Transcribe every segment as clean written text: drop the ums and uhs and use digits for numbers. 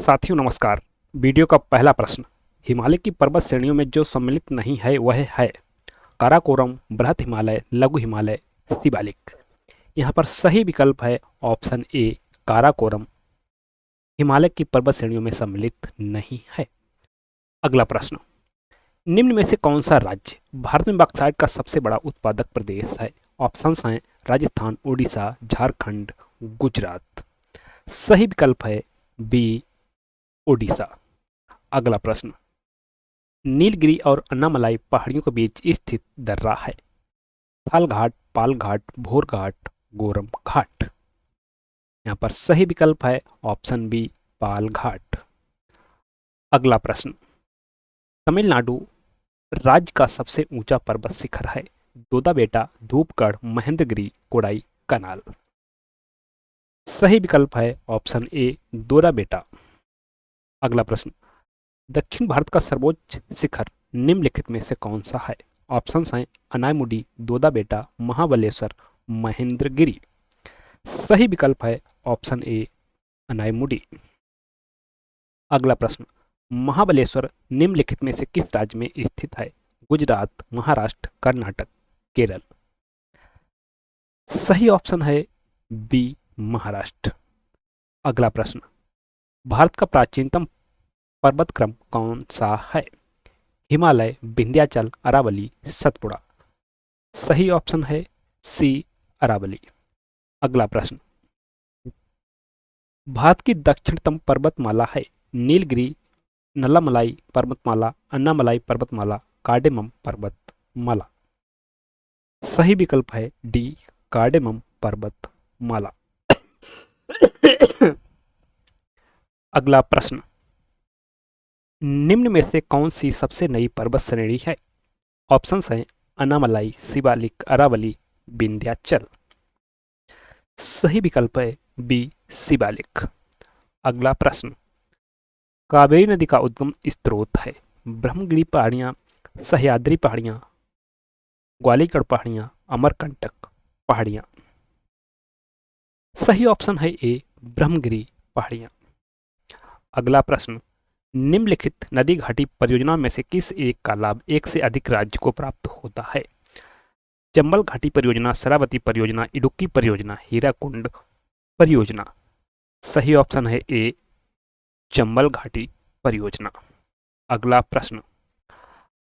साथियों नमस्कार। वीडियो का पहला प्रश्न, हिमालय की पर्वत श्रेणियों में जो सम्मिलित नहीं है वह है काराकोरम, बृहत हिमालय, लघु हिमालय, शिवालिक। यहाँ पर सही विकल्प है ऑप्शन ए काराकोरम, हिमालय की पर्वत श्रेणियों में सम्मिलित नहीं है। अगला प्रश्न, निम्न में से कौन सा राज्य भारत में बॉक्साइट का सबसे बड़ा उत्पादक प्रदेश है? ऑप्शंस हैं राजस्थान, उड़ीसा, झारखंड, गुजरात। सही विकल्प है बी ओडिशा। अगला प्रश्न, नीलगिरी और अन्नामलाई पहाड़ियों के बीच स्थित दर्रा है? थाल घाट, पाल घाट, भोर घाट, गोरम घाट। यहाँ पर सही विकल्प है ऑप्शन बी पाल घाट। अगला प्रश्न, तमिलनाडु राज्य का सबसे ऊंचा पर्वत शिखर है? दोदा बेटा, धूपगढ़, महेंद्रगिरी, कोडाई कनाल। सही विकल्प है ऑप्शन ए दोदा बेटा। अगला प्रश्न, दक्षिण भारत का सर्वोच्च शिखर निम्नलिखित में से कौन सा है? ऑप्शंस हैं अनायमुडी, दोदा बेटा, महाबलेश्वर, महेंद्रगिरी। सही विकल्प है ऑप्शन ए अनायमुडी। अगला प्रश्न, महाबलेश्वर निम्नलिखित में से किस राज्य में स्थित है? गुजरात, महाराष्ट्र, कर्नाटक, केरल। सही ऑप्शन है बी महाराष्ट्र। अगला प्रश्न, भारत का प्राचीनतम पर्वत क्रम कौन सा है? हिमालय, विंध्याचल, अरावली, सतपुड़ा। सही ऑप्शन है सी अरावली। अगला प्रश्न, भारत की दक्षिणतम पर्वतमाला है? नीलगिरी, नल्लामलाई पर्वतमाला, अन्नामलाई पर्वतमाला, कार्डेमम पर्वतमाला। सही विकल्प है डी कार्डेमम पर्वतमाला। अगला प्रश्न, निम्न में से कौन सी सबसे नई पर्वत श्रेणी है? ऑप्शंस हैं अन्नामलाई, शिवालिक, अरावली, विंध्याचल। सही विकल्प है बी शिवालिक। अगला प्रश्न, कावेरी नदी का उद्गम स्रोत है? ब्रह्मगिरी पहाड़ियाँ, सह्याद्री पहाड़ियाँ, ग्वालियर पहाड़ियाँ, अमरकंटक पहाड़ियाँ। सही ऑप्शन है ए ब्रह्मगिरी पहाड़ियाँ। अगला प्रश्न, निम्नलिखित नदी घाटी परियोजना में से किस एक का लाभ एक से अधिक राज्य को प्राप्त होता है? चंबल घाटी परियोजना, शरावती परियोजना, इडुक्की परियोजना, हीराकुंड परियोजना। सही ऑप्शन है ए चंबल घाटी परियोजना। अगला प्रश्न,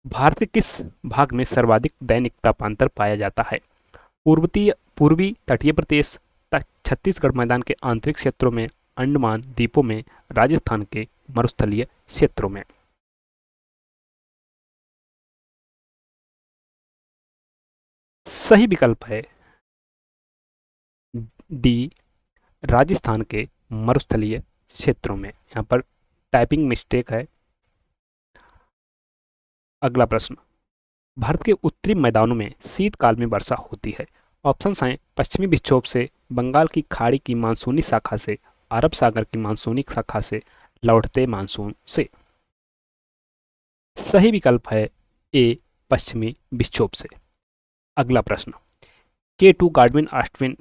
भारत के किस भाग में सर्वाधिक दैनिक तापांतर पाया जाता है? पूर्वी तटीय प्रदेश, छत्तीसगढ़ मैदान के आंतरिक क्षेत्रों में, अंडमान द्वीपों में, राजस्थान के मरुस्थलीय क्षेत्रों में। सही विकल्प है डी राजस्थान के मरुस्थलीय क्षेत्रों में। यहाँ पर टाइपिंग मिस्टेक है। अगला प्रश्न, भारत के उत्तरी मैदानों में शीतकाल में वर्षा होती है? ऑप्शंस हैं पश्चिमी विक्षोभ से, बंगाल की खाड़ी की मानसूनी शाखा से, अरब सागर की मानसूनी शाखा से, लौटते मानसून से। सही विकल्प है ए पश्चिमी विक्षोभ से। अगला प्रश्न, K2 गार्डविन ऑस्टिन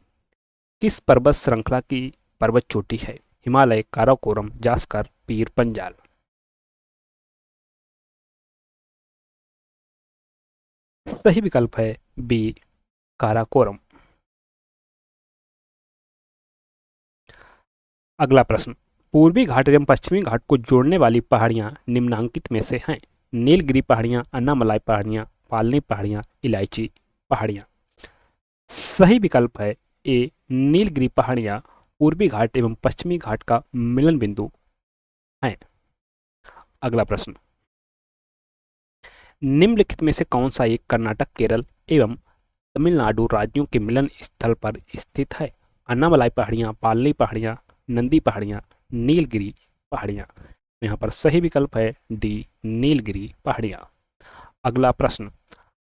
किस पर्वत श्रृंखला की पर्वत चोटी है? हिमालय, काराकोरम, जास्कर, पीर पंजाल। सही विकल्प है बी काराकोरम। अगला प्रश्न, पूर्वी घाट एवं पश्चिमी घाट को जोड़ने वाली पहाड़ियां निम्नांकित में से हैं? नीलगिरी पहाड़ियां, अन्नामलाई पहाड़ियां, पालनी पहाड़ियां, इलायची पहाड़ियां। सही विकल्प है ए नीलगिरी पहाड़ियां पूर्वी घाट एवं पश्चिमी घाट का मिलन बिंदु हैं। अगला प्रश्न, निम्नलिखित में से कौन सा एक कर्नाटक, केरल एवं तमिलनाडु राज्यों के मिलन स्थल पर स्थित है? अन्नामलाई पहाड़ियां, पालनी पहाड़ियां, नंदी पहाड़ियां, नीलगिरी पहाड़ियां। यहाँ पर सही विकल्प है डी नीलगिरी पहाड़ियां। अगला प्रश्न,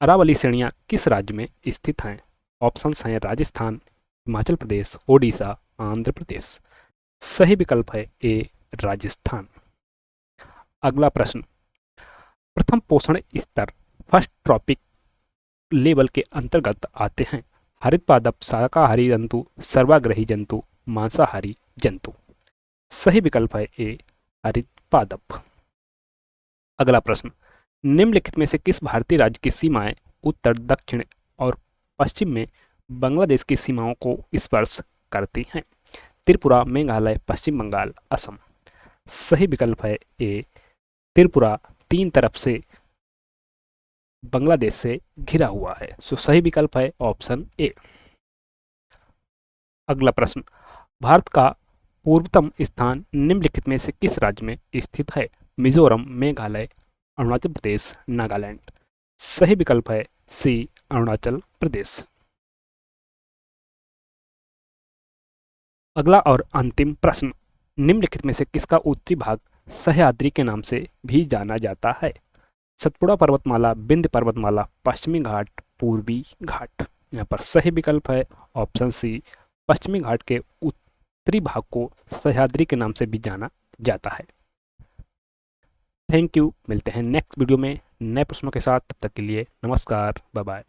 अरावली श्रेणियां किस राज्य में स्थित हैं? ऑप्शंस हैं राजस्थान, हिमाचल प्रदेश, ओडिशा, आंध्र प्रदेश। सही विकल्प है ए राजस्थान। अगला प्रश्न, प्रथम पोषण स्तर फर्स्ट ट्रॉपिक लेवल के अंतर्गत आते हैं? हरित पादप, शाकाहारी जंतु, सर्वाग्रही जंतु, मांसाहारी जंतु। सही विकल्प है ए हरित पादप। अगला प्रश्न, निम्नलिखित में से किस भारतीय राज्य की सीमाएं उत्तर, दक्षिण और पश्चिम में बांग्लादेश की सीमाओं को स्पर्श करती हैं? त्रिपुरा, मेघालय, पश्चिम बंगाल, असम। सही विकल्प है ए, त्रिपुरा 3 तरफ से बांग्लादेश से घिरा हुआ है। सही विकल्प है ऑप्शन ए। अगला प्रश्न, भारत का पूर्वतम स्थान निम्नलिखित में से किस राज्य में स्थित है? मिजोरम, मेघालय, अरुणाचल प्रदेश, नागालैंड। सही विकल्प है सी, अरुणाचल प्रदेश। अगला और अंतिम प्रश्न, निम्नलिखित में से किसका उत्तरी भाग सह्याद्री के नाम से भी जाना जाता है? सतपुड़ा पर्वतमाला, विंध्य पर्वतमाला, पश्चिमी घाट, पूर्वी घाट। यहाँ पर सही विकल्प है ऑप्शन सी, पश्चिमी घाट के उत्तरी भाग को सह्याद्री के नाम से भी जाना जाता है। थैंक यू, मिलते हैं नेक्स्ट वीडियो में नए प्रश्नों के साथ। तब तक के लिए नमस्कार, बाय बाय।